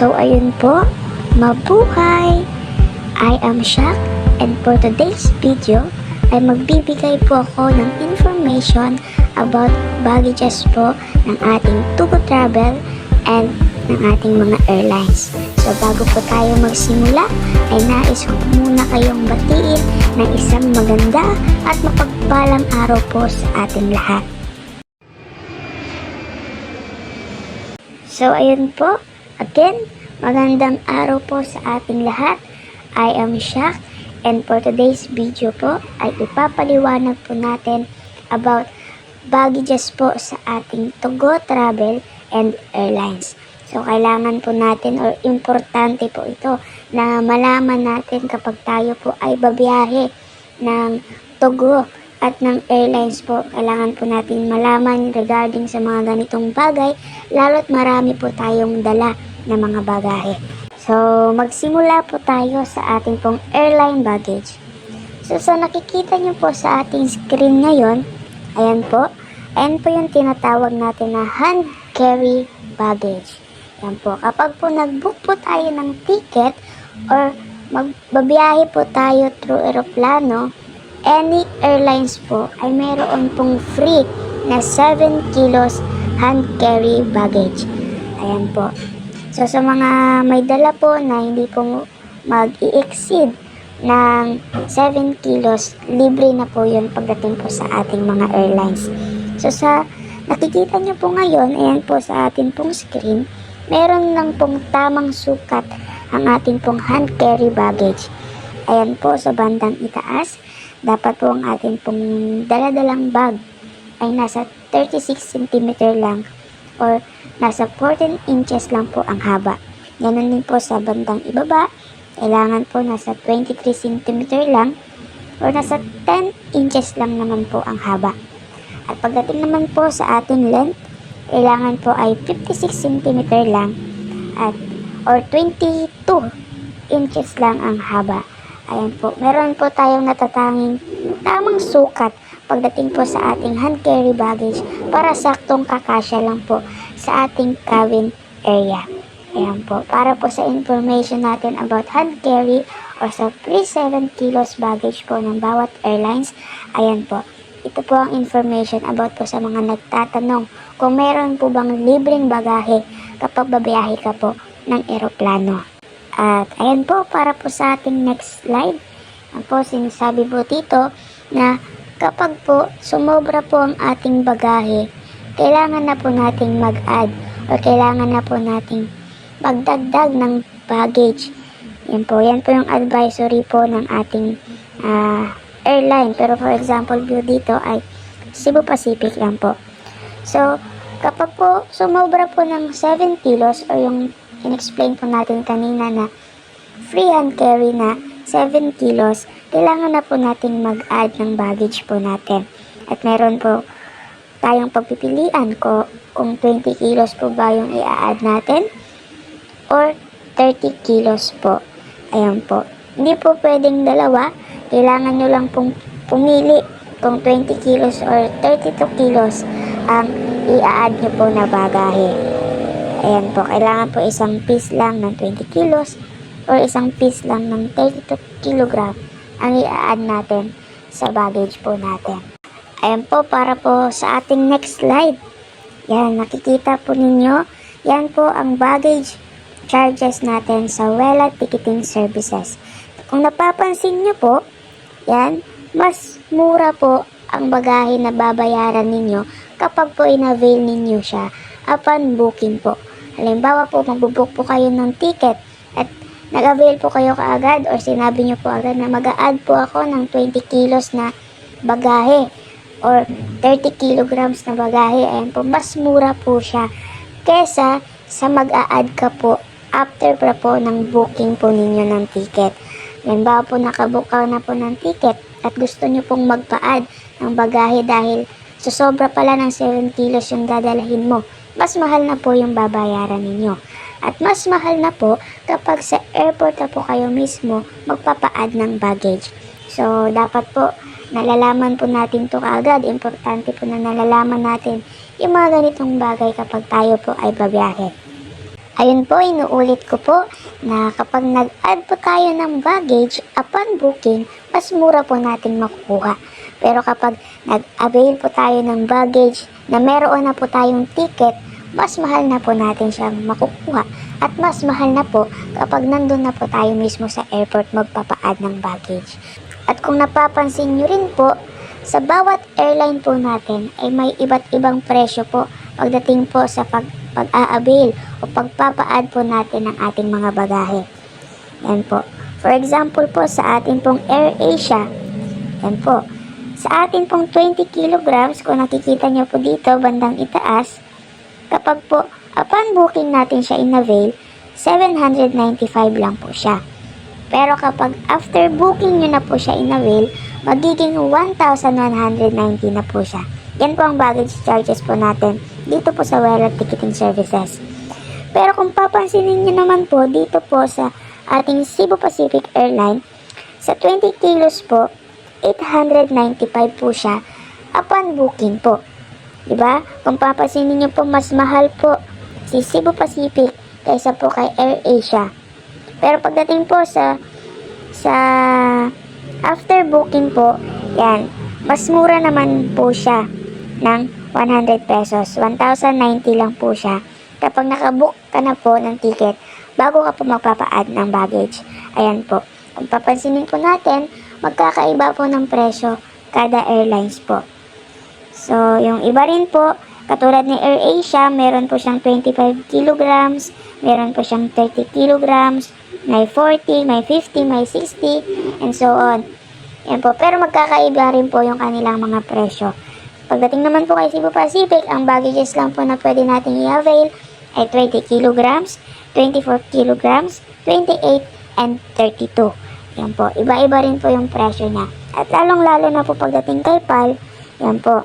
So ayun po, mabuhay! I am Shaq, and for today's video ay magbibigay po ako ng information about baggages po ng ating Tugo Travel and ng ating mga airlines. So bago po tayo magsimula ay nais ko muna kayong batiin ng isang maganda at mapagpalang araw po sa ating lahat. So ayun po, again, magandang araw po sa ating lahat. I am Shaq, and for today's video po ay ipapaliwanag po natin about baggages po sa ating Tugo Travel and Airlines. So kailangan po natin or importante po ito na malaman natin kapag tayo po ay babiyahe ng Tugo at ng airlines po. Kailangan po natin malaman regarding sa mga ganitong bagay, lalo't marami po tayong dala na mga bagahe. So, magsimula po tayo sa ating pong airline baggage. So, sa nakikita nyo po sa ating screen ngayon, ayan po yung tinatawag natin na hand carry baggage. Ayan po, kapag po nag-book po tayo ng ticket or magbabiyahe po tayo through eroplano, any airlines po ay mayroon pong free na 7 kilos hand carry baggage. Ayan po. So sa mga may dala po na hindi po mag-i-exceed ng 7 kilos, libre na po yun pagdating po sa ating mga airlines. So sa nakikita nyo po ngayon, ayan po sa ating pong screen, meron lang pong tamang sukat ang ating pong hand carry baggage. Ayan po sa bandang itaas, dapat po ang ating pong daladalang bag ay nasa 36 cm lang or nasa 14 inches lang po ang haba. Ganun din po sa bandang ibaba, kailangan po nasa 23 cm lang or nasa 10 inches lang naman po ang haba. At pagdating naman po sa ating length, kailangan po ay 56 cm lang at or 22 inches lang ang haba. Ayan po, meron po tayong natatanging tamang sukat pagdating po sa ating hand carry baggage para saktong kakasya lang po sa ating cabin area. Ayan po, para po sa information natin about hand carry o sa free 7 kilos baggage po ng bawat airlines, ayan po, ito po ang information about po sa mga nagtatanong kung meron po bang libreng bagahe kapag babiyahe ka po ng eroplano. At ayan po, para po sa ating next slide, ang po sinasabi po dito na kapag po sumobra po ang ating bagahe, kailangan na po nating mag-add o kailangan na po nating magdagdag ng baggage. Yan po yung advisory po ng ating airline. Pero for example po dito ay Cebu Pacific lang po. So, kapag po sumobra po ng 7 kilos o yung in-explain po natin kanina na free hand carry na 7 kilos, kailangan na po natin mag-add ng baggage po natin. At meron po tayong pagpipilian kung 20 kilos po ba yung i-add natin or 30 kilos po. Ayan po. Hindi po pwedeng dalawa. Kailangan nyo lang pong pumili kung 20 kilos or 32 kilos ang i-add nyo po na bagahe. Ayan po, kailangan po isang piece lang ng 20 kilos or isang piece lang ng 32 kilogram ang i-add natin sa baggage po natin. Ayan po, para po sa ating next slide. Yan, nakikita po ninyo, yan po ang baggage charges natin sa Wella Ticketing Services. Kung napapansin nyo po, yan, mas mura po ang bagahe na babayaran ninyo kapag po in-avail ninyo siya upon booking po. Halimbawa po, magbubook po kayo ng ticket at nag-avail po kayo kaagad or sinabi nyo po agad na mag-a-add po ako ng 20 kilos na bagahe or 30 kilograms na bagahe. Ayan po, mas mura po siya kesa sa mag-a-add ka po after po ng booking po ninyo ng ticket. Halimbawa po, nakabook ka na po ng ticket at gusto nyo pong magpa-add ng bagahe dahil susobra pala ng 7 kilos yung dadalhin mo. Mas mahal na po yung babayaran ninyo. At mas mahal na po kapag sa airport na po kayo mismo magpapa-add ng baggage. So, dapat po nalalaman po natin to kaagad. Importante po na nalalaman natin yung mga ganitong bagay kapag tayo po ay babiyahe. Ayun po, inuulit ko po na kapag nag-add po tayo ng baggage upon booking, mas mura po natin makukuha. Pero kapag nag-avail po tayo ng baggage na meron na po tayong ticket, mas mahal na po natin siya makukuha. At mas mahal na po kapag nandun na po tayo mismo sa airport magpapa-add ng baggage. At kung napapansin nyo rin po, sa bawat airline po natin ay may iba't ibang presyo po pagdating po sa pag-a-avail o pagpapa-add po natin ng ating mga bagahe. Yan po. For example po sa ating pong AirAsia, yan po. Sa ating pong 20 kilograms, kung nakikita nyo po dito bandang itaas, kapag po upon booking natin siya in-avail, 795 lang po siya. Pero kapag after booking nyo na po siya in-avail, magiging 1,190 na po siya. Yan po ang baggage charges po natin dito po sa Wireless Ticketing Services. Pero kung papansinin nyo naman po dito po sa ating Cebu Pacific Airline, sa 20 kilos po, 895 po siya upon booking po. Diba? Kung papansinin nyo po, mas mahal po si Cebu Pacific kaysa po kay AirAsia. Pero pagdating po sa after booking po, yan, mas mura naman po siya ng 100 pesos. 1,090 lang po siya kapag nakabook ka na po ng ticket bago ka po magpapa-add ng baggage. Ayan po. Kung papansinin po natin, magkakaiba po ng presyo kada airlines po. So, yung iba rin po, katulad ni AirAsia, meron po siyang 25 kilograms, meron po siyang 30 kilograms, may 40, may 50, may 60, and so on. Yan po. Pero magkakaiba rin po yung kanilang mga presyo. Pagdating naman po kay Cebu Pacific, ang baggages lang po na pwede natin i-avail ay 20 kilograms, 24 kilograms, 28, and 32. Yan po. Iba-iba rin po yung presyo niya. At lalong-lalo na po pagdating kay PAL, yan po.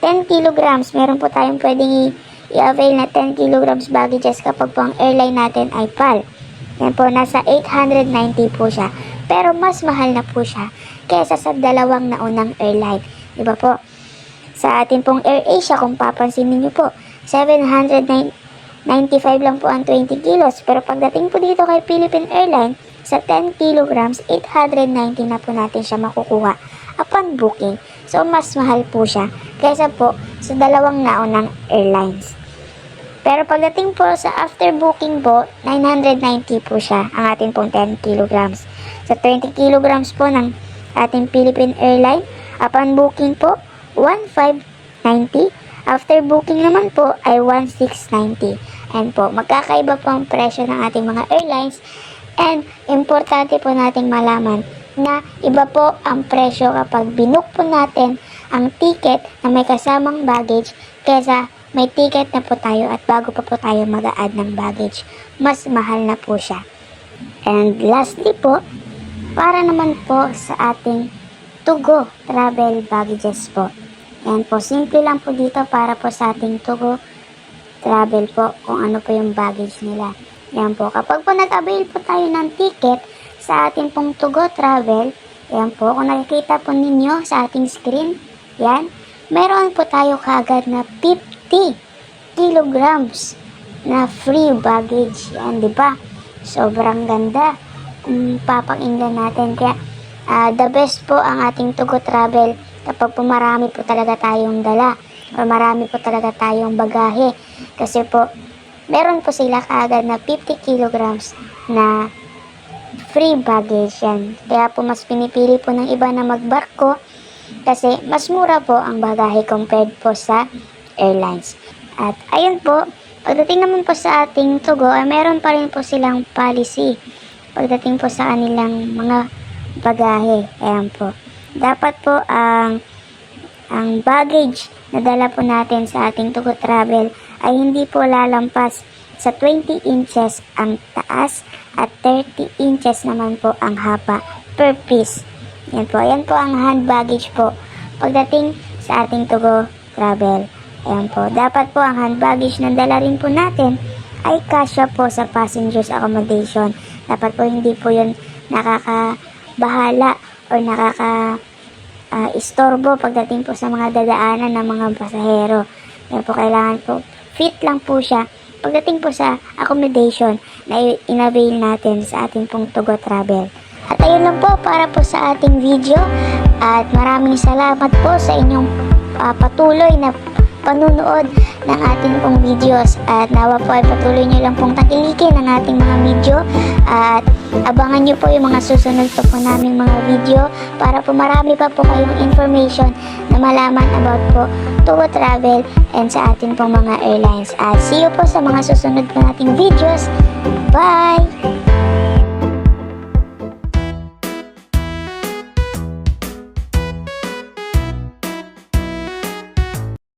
10 kilograms, meron po tayong pwedeng i-avail na 10 kilograms baggages kapag po ang airline natin ay PAL. Yan po, nasa 890 po siya. Pero mas mahal na po siya kesa sa dalawang naunang airline. Diba po? Sa atin pong AirAsia, kung papansin niyo po, 795 lang po ang 20 kilos. Pero pagdating po dito kay Philippine Airlines, sa 10 kilograms, 890 na po natin siya makukuha upon booking. So, mas mahal po siya kaysa po sa dalawang naunang airlines. Pero pagdating po sa after booking po, 990 po siya ang ating pong 10 kilograms. Sa 20 kilograms po ng ating Philippine Airlines, upon booking po, 1,590. After booking naman po ay 1,690. And po, magkakaiba po ang presyo ng ating mga airlines. And importante po nating malaman na iba po ang presyo kapag binook po natin ang ticket na may kasamang baggage kesa may ticket na po tayo at bago pa po tayo mag-a-add ng baggage. Mas mahal na po siya. And lastly po, para naman po sa ating to-go travel baggages po. Yan po, simple lang po dito para po sa ating to-go travel po kung ano po yung baggage nila. Yan po, kapag po nag-avail po tayo ng ticket sa ating pong to-go travel, yan po, kung nakikita po ninyo sa ating screen, yan, meron po tayo kagad na 50 kilograms na free baggage. Yan, di ba? Sobrang ganda kung papakinggan natin. Kaya, the best po ang ating to-go travel kapag po marami po talaga tayong dala o marami po talaga tayong bagahe. Kasi po, meron po sila kaagad na 50 kilograms na free baggage yan. Kaya po mas pinipili po ng iba na magbarko kasi mas mura po ang bagahe compared po sa airlines. At ayun po, pagdating naman po sa ating to-go, ay meron pa rin po silang policy pagdating po sa kanilang mga bagahe. Ayan po. Dapat po ang baggage na dala po natin sa ating to-go travel ay hindi po lalampas sa 20 inches ang taas at 30 inches naman po ang haba per piece. Yan po. Ayan po ang hand baggage po pagdating sa ating to-go travel. Ayan po. Dapat po ang hand baggage na dala rin po natin ay kasya po sa passengers accommodation. Dapat po hindi po yun nakakabahala or istorbo pagdating po sa mga dadaanan ng mga pasahero. Yan po, kailangan po fit lang po siya pagdating po sa accommodation na in-avail natin sa ating pong Tugo Travel. At ayun lang po para po sa ating video at maraming salamat po sa inyong patuloy na panunood ng ating pong videos at nawa po ay patuloy nyo lang pong tangkilikin ang ating mga video at abangan nyo po yung mga susunod pa po naming mga video para po marami pa po kayong information na malaman about po Tugo Travel and sa ating pong mga airlines at see you po sa mga susunod po nating videos. Bye!